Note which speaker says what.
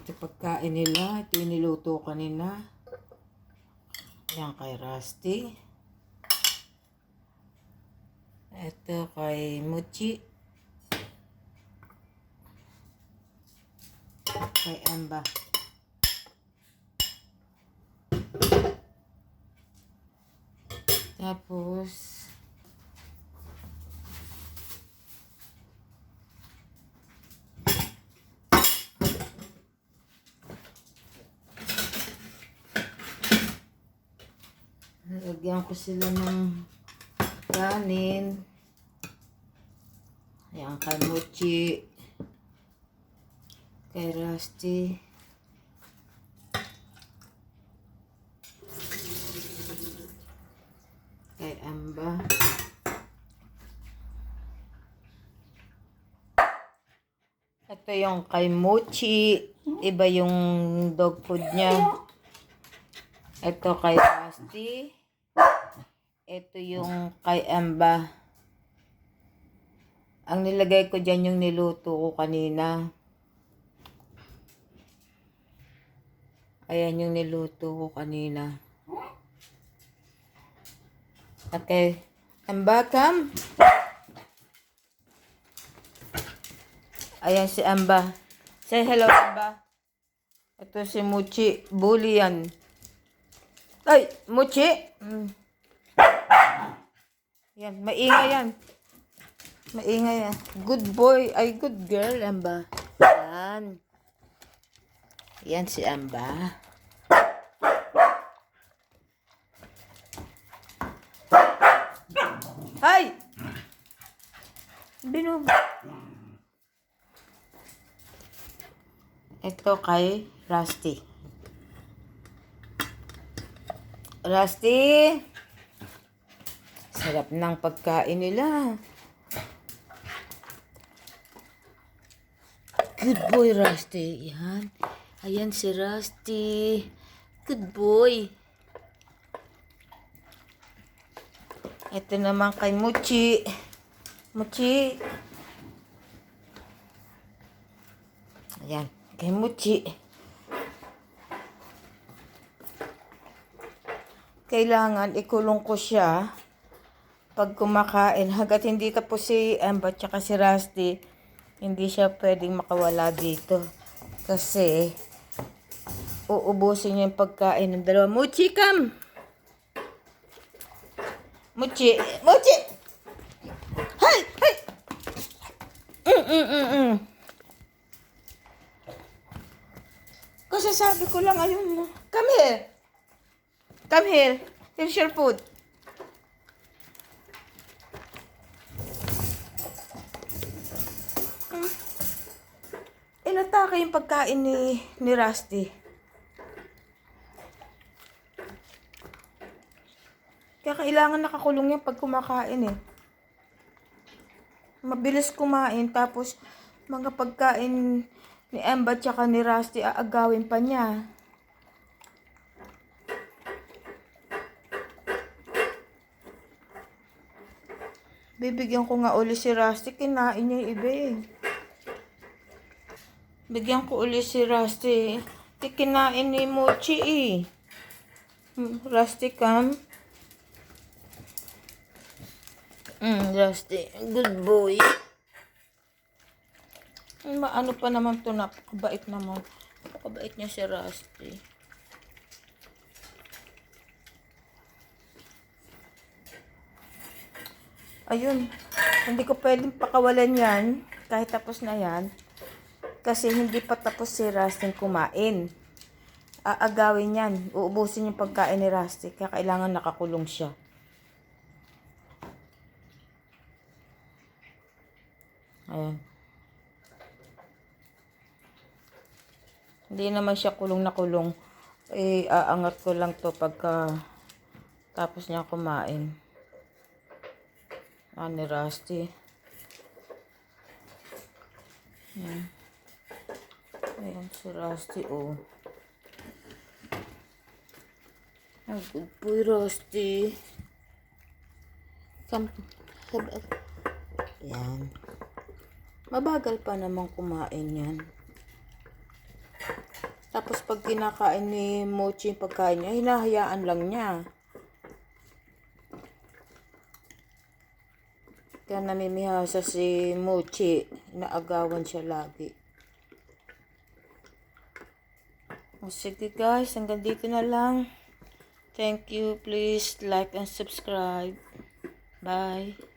Speaker 1: Ito pagkain nila. Ito yung niluto kanina. Yan kay Rusty. Ito kay Mochi. Kay Amba. Tapos, lagyan ko sila ng kanin. Ayan, kay Mochi. Kay Rusty. Kay Amba. Ito yung kay Mochi. Iba yung dog food niya. Ito kay Rusty. Ito yung kay Amba. Ang nilagay ko dyan yung niluto ko kanina. Ayan yung niluto ko kanina. Okay. Amba, come. Ayan si Amba. Say hello, Amba. Ito si Mochi. Bully yan. Ay, Mochi. Yan, maingay yan. Maingay yan. Good boy. Ay, good girl, Amba. Yan. Yan si Amba. Ay! Binub. Ito kay Rusty. Rusty! Sarap ng pagkain nila. Good boy, Rusty. Yan. Ayan si Rusty. Good boy. Ito naman kay Mochi. Mochi. Ayan. Kay Mochi. Kailangan ikulong ko siya pag kumakain. Hanggat hindi tapos si Amba at si Rusty, hindi siya pwedeng makawala dito. Kasi uubusin niya yung pagkain ng dalawa. Mochi, come! Mochi! Mochi! Hay! Hay! Kasi sabi ko lang, ayun mo. Come here! Come here. Here's your food. Inatake yung pagkain ni Rusty. Kaya kailangan nakakulong yan pag kumakain eh. Mabilis kumain tapos mga pagkain ni Amba tsaka ni Rusty aagawin pa niya. Bibigyan ko nga uli si Rusty, kinain niya yung iba eh. Bigyan ko uli si Rusty. Kinain ni Mochi eh. Rusty, come. Rusty, good boy. Ano pa naman to, napakabait naman. Napakabait niya si Rusty. Ayun, hindi ko pwedeng pakawalan yan kahit tapos na yan. Kasi hindi pa tapos si Rusty kumain. Aagawin yan. Uubusin yung pagkain ni Rusty. Kaya kailangan nakakulong siya. Ayan. Hindi naman siya kulong na kulong. Aangat ko lang to pagka tapos niya kumain. Ni Rusty. Ayan. Ayan si Rusty, oh. Good boy, Rusty. Come. Ayan. Mabagal pa naman kumain yan. Tapos pag kinakain ni Mochi yung pagkain niya, hinahayaan lang niya. Kaya namimihasa si Mochi, naagawan siya lagi. O sige guys, hanggang dito na lang. Thank you. Please like and subscribe. Bye.